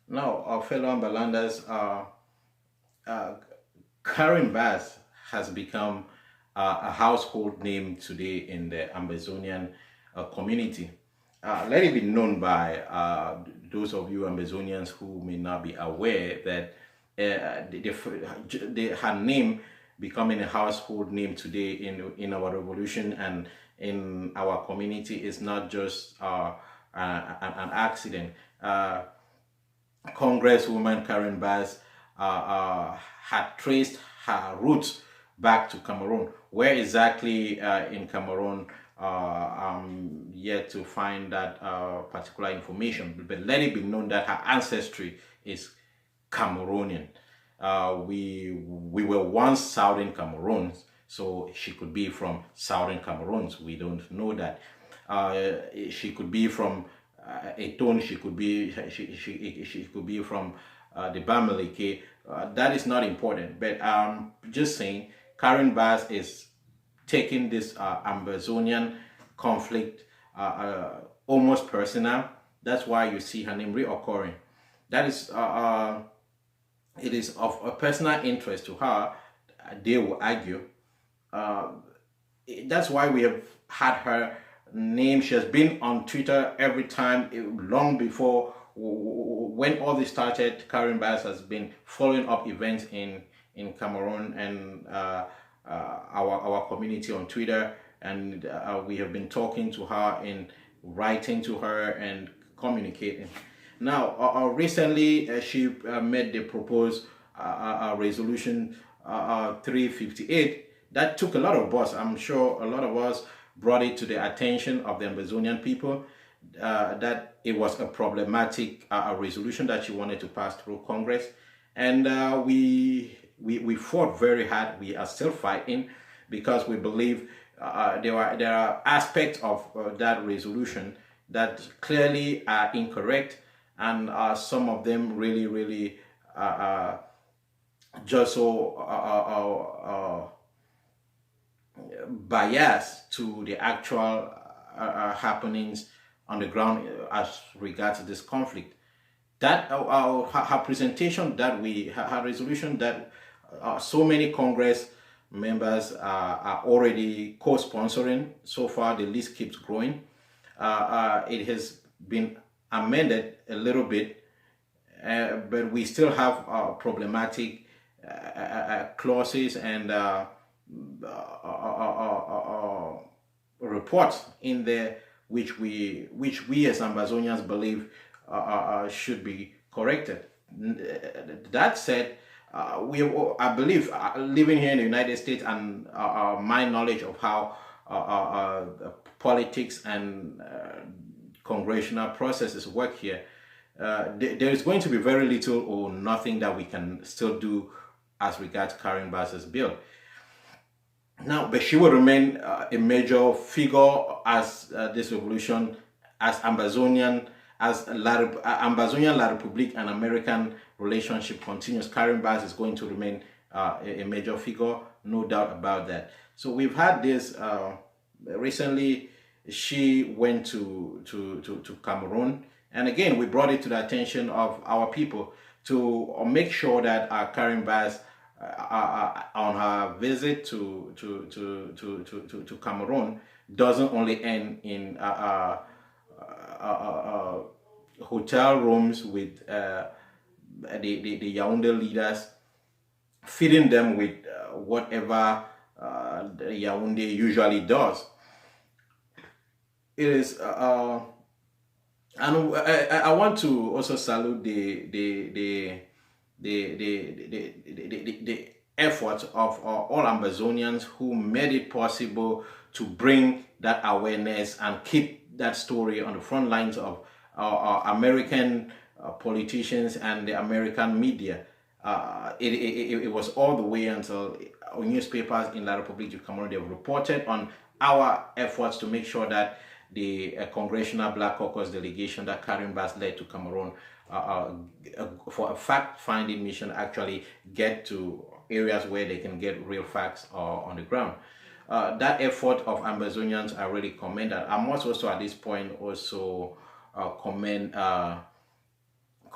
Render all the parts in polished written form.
Now, our fellow Ambalanders, uh, Karen Bass has become a household name today in the Ambazonian community. Let it be known by those of you Ambazonians who may not be aware that her name becoming a household name today in our revolution and in our community is not just an accident. Congresswoman Karen Bass had traced her roots back to Cameroon. Where exactly in Cameroon? I'm yet to find that particular information, but let it be known that her ancestry is Cameroonian. We were once Southern Cameroons, so she could be from Southern Cameroons. We don't know that. She could be from Eton. She could be from the Bamileke. That is not important, but just saying, Karen Bass is taking this Ambazonian conflict almost personal. That's why you see her name reoccurring. That is it is of a personal interest to her, they will argue. Uh, that's why we have had her name. She has been on Twitter every time, long before when all this started. Karen Bass has been following up events in Cameroon and our community on Twitter, and we have been talking to her and writing to her and communicating. Now, recently she made the proposed resolution 358 that took a lot of us. I'm sure a lot of us brought it to the attention of the Amazonian people that it was a problematic resolution that she wanted to pass through Congress, and we fought very hard. We are still fighting because we believe there are aspects of that resolution that clearly are incorrect, and some of them really uh, uh, just so biased to the actual happenings on the ground as regards to this conflict. That her presentation that her resolution that so many Congress members are already co-sponsoring. So far, the list keeps growing. It has been amended a little bit, but we still have problematic clauses and reports in there which we as Ambazonians believe should be corrected. That said, I believe living here in the United States and my knowledge of how politics and congressional processes work here, there is going to be very little or nothing that we can still do as regards Karen Bass's bill. Now, but she will remain a major figure as this revolution, as Ambazonian La Republique and American relationship continues. Karen Bass is going to remain a major figure, no doubt about that. So we've had this recently. She went to Cameroon, and again we brought it to the attention of our people to make sure that Karen Bass on her visit to Cameroon doesn't only end in hotel rooms with the Yaoundé leaders, feeding them with whatever the Yaoundé usually does. It is and I want to also salute the efforts of all Ambazonians who made it possible to bring that awareness and keep that story on the front lines of American politicians and the American media. It was all the way until newspapers in La Republique du Cameroon, they reported on our efforts to make sure that the Congressional Black Caucus delegation that Karen Bass led to Cameroon for a fact-finding mission actually get to areas where they can get real facts on the ground. That effort of Ambazonians I really commend. I must also at this point also commend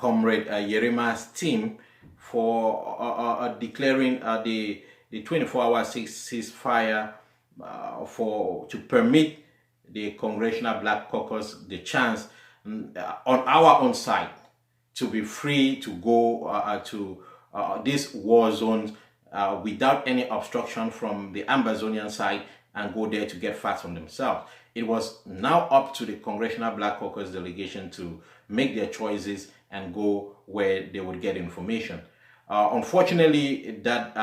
Comrade Yerema's team for declaring the 24-hour ceasefire to permit the Congressional Black Caucus the chance on our own side to be free to go to these war zones without any obstruction from the Ambazonian side and go there to get facts from themselves. It was now up to the Congressional Black Caucus delegation to make their choices and go where they would get information. Unfortunately, that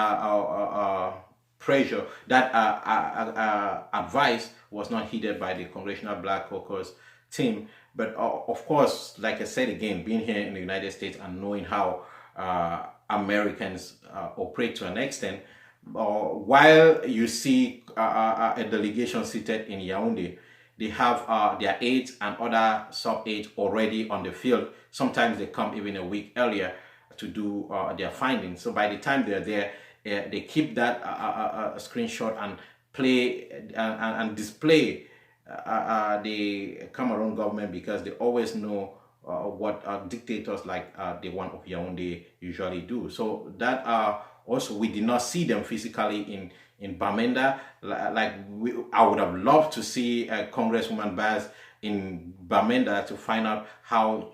pressure, that advice was not heeded by the Congressional Black Caucus team. But of course, like I said again, being here in the United States and knowing how Americans operate to an extent, while you see a delegation seated in Yaoundé, they have their aides and other sub-aides already on the field. Sometimes they come even a week earlier to do their findings. So by the time they're there, they keep that screenshot and play and display the Cameroon government, because they always know what dictators like the one of Yaoundé usually do. So that also, we did not see them physically in Bamenda. I would have loved to see Congresswoman Baz in Bamenda to find out how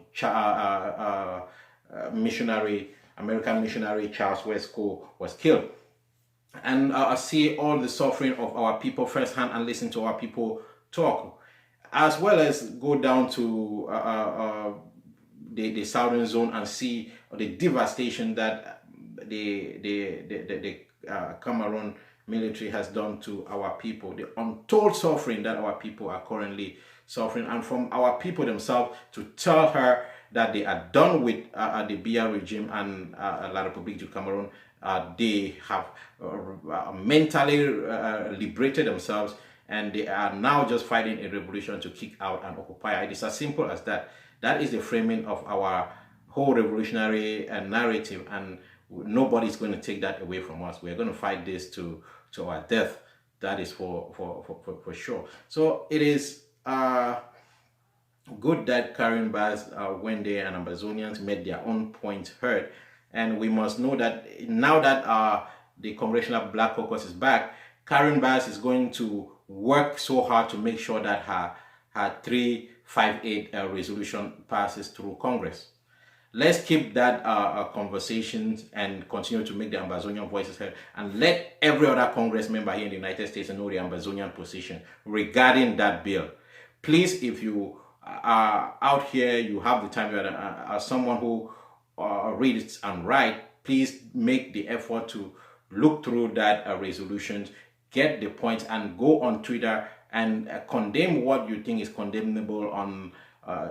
American missionary Charles Wesco was killed, and see all the suffering of our people firsthand and listen to our people talk, as well as go down to the southern zone and see the devastation that the Cameroon military has done to our people, the untold suffering that our people are currently suffering, and from our people themselves to tell her that they are done with the BR regime and La République du Cameroun. They have mentally liberated themselves, and they are now just fighting a revolution to kick out and occupy. It is as simple as that. That is the framing of our whole revolutionary narrative, and nobody's going to take that away from us. We are going to fight this to our death. That is for sure. So it is good that Karen Bass went there and Ambazonians made their own point heard. And we must know that now that the Congressional Black Caucus is back, Karen Bass is going to work so hard to make sure that her 358 resolution passes through Congress. Let's keep that conversations and continue to make the Ambazonian voices heard, and let every other Congress member here in the United States know the Ambazonian position regarding that bill. Please, if you are out here, you have the time, you are someone who reads and writes, please make the effort to look through that resolutions, get the points, and go on Twitter and condemn what you think is condemnable on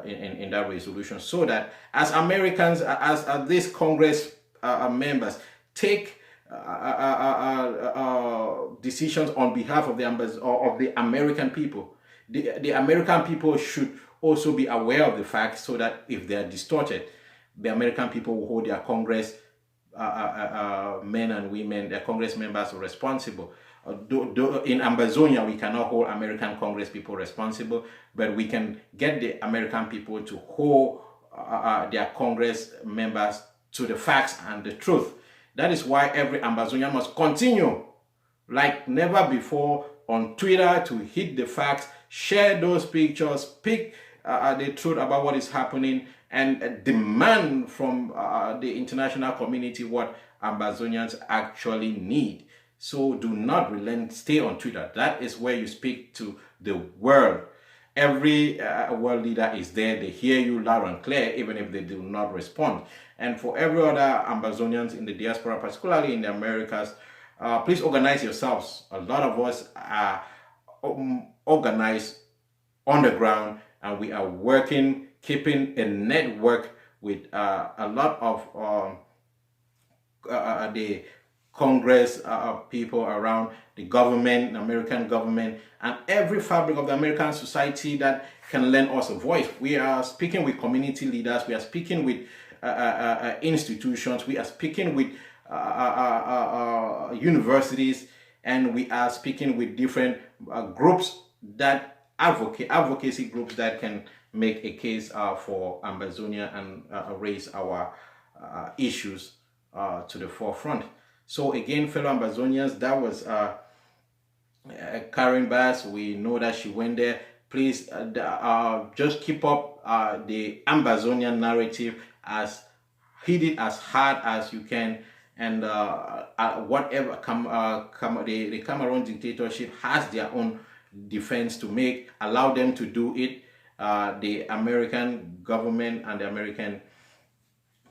in that resolution, so that as Americans, as these Congress members take decisions on behalf of the American people, the American people should also be aware of the facts, so that if they are distorted, the American people will hold their Congress men and women, their Congress members responsible. In Ambazonia, we cannot hold American Congress people responsible, but we can get the American people to hold their Congress members to the facts and the truth. That is why every Ambazonian must continue, like never before, on Twitter to hit the facts, share those pictures, speak the truth about what is happening, and demand from the international community what Ambazonians actually need. So do not relent, stay on Twitter. That is where you speak to the world. Every world leader is there. They hear you loud and clear, even if they do not respond. And for every other Ambazonians in the diaspora, particularly in the Americas, please organize yourselves. A lot of us are organized on the ground, and we are working, keeping a network with a lot of the Congress people around, the government, the American government, and every fabric of the American society that can lend us a voice. We are speaking with community leaders, we are speaking with institutions, we are speaking with universities, and we are speaking with different groups that advocacy groups that can make a case for Ambazonia and raise our issues to the forefront. So again, fellow Ambazonians, that was Karen Bass. We know that she went there. Please just keep up the Ambazonian narrative, as hit it as hard as you can, and whatever the Cameroon dictatorship has their own defense to make. Allow them to do it. The American government and the American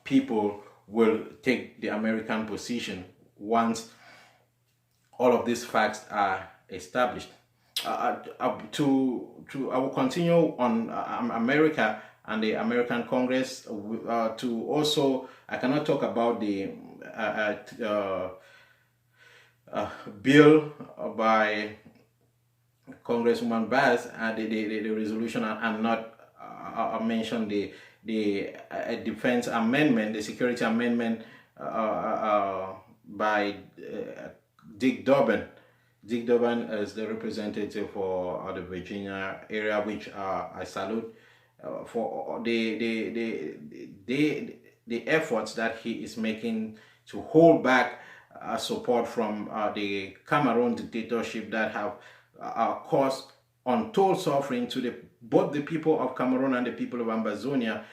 people will take the American position once all of these facts are established. I will continue on America and the American Congress. To also, I cannot talk about the bill by Congresswoman Bass, the resolution, and not mention the defense amendment, the security amendment by Dick Durbin. Dick Durbin is the representative for the Virginia area, which I salute for the efforts that he is making to hold back support from the Cameroon dictatorship that have caused untold suffering to both the people of Cameroon and the people of Ambazonia,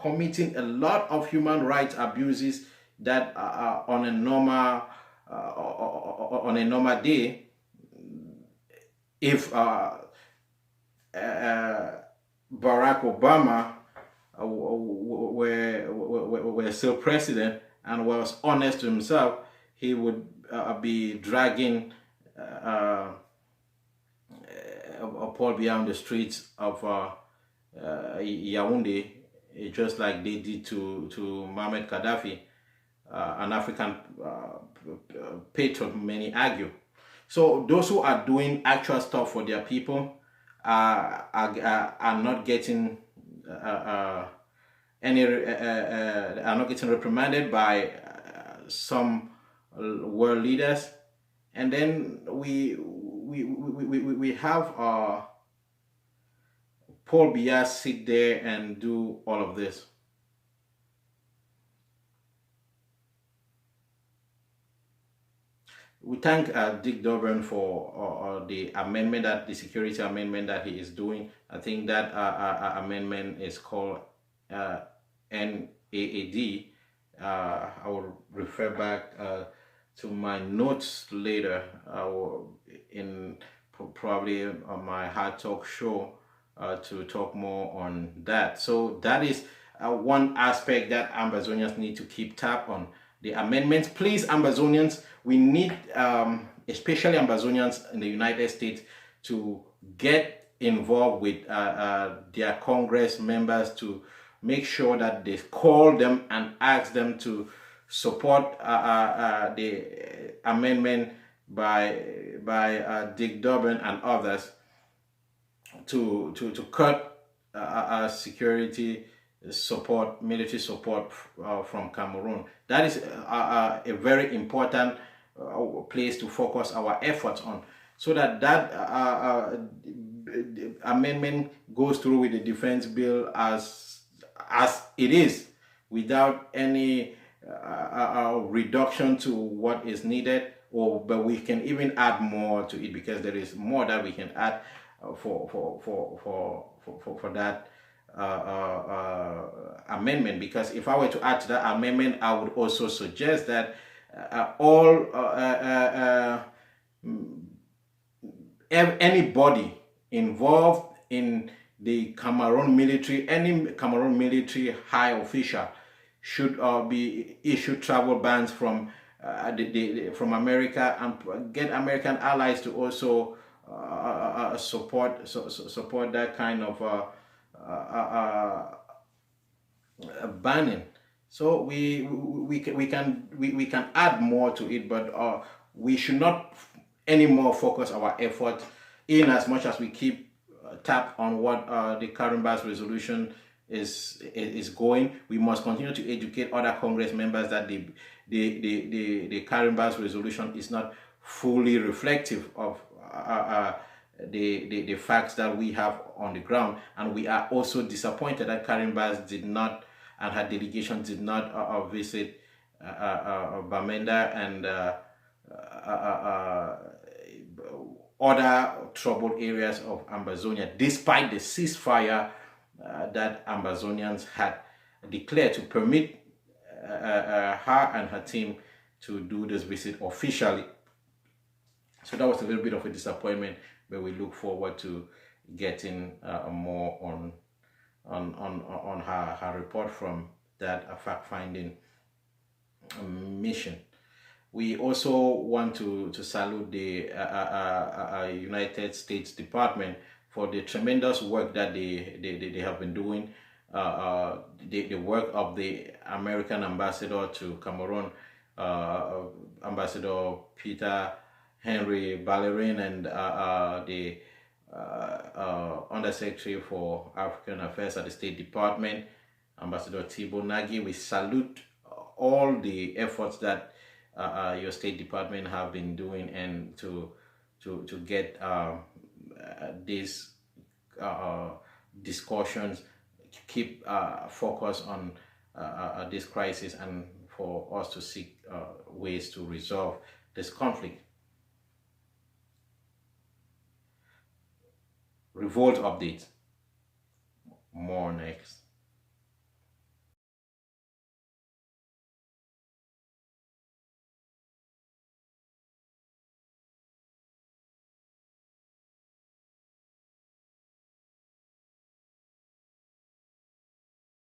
committing a lot of human rights abuses that on a normal day, if Barack Obama were still president and was honest to himself, he would be dragging Paul Biya on the streets of Yaoundé, just like they did to Mohamed Gaddafi, an African patriot, many argue. So those who are doing actual stuff for their people are not getting are not getting reprimanded by some world leaders, and then we have Paul Biya sit there and do all of this. We thank Dick Durbin for the amendment, that the security amendment that he is doing. I think that amendment is called NAAD. I will refer back to my notes later in probably on my Hard Talk show to talk more on that. So that is one aspect that Ambazonians need to keep tab on. The amendments, please, Ambazonians, we need, especially Ambazonians in the United States, to get involved with their Congress members to make sure that they call them and ask them to support the amendment by Dick Durbin and others to cut security support, military support from Cameroon. That is a very important place to focus our efforts on, so that amendment goes through with the defense bill as it is, without any reduction to what is needed, but we can even add more to it, because there is more that we can add for that amendment. Because if I were to add to that amendment, I would also suggest that anybody involved in the Cameroon military, any Cameroon military high official, should be issued travel bans from from America, and get American allies to also support that kind of banning. So we can add more to it, but we should not anymore focus our effort, in as much as we keep tap on what the Karen Bass resolution is going. We must continue to educate other Congress members that the Karen Bass resolution is not fully reflective of the facts that we have on the ground, and we are also disappointed that Karen Bass did not, and her delegation did not visit Bamenda and other troubled areas of Ambazonia, despite the ceasefire that Ambazonians had declared to permit her and her team to do this visit officially. So that was a little bit of a disappointment, but we look forward to getting more on her report from that fact-finding mission. We also want to salute the United States Department for the tremendous work that they have been doing. The work of the American ambassador to Cameroon, Ambassador Peter Henry Ballerin, and the Undersecretary for African Affairs at the State Department, Ambassador Thibault Nagy. We salute all the efforts that your State Department have been doing, and to get these discussions keep focus on this crisis, and for us to seek ways to resolve this conflict. Revolt update. More next.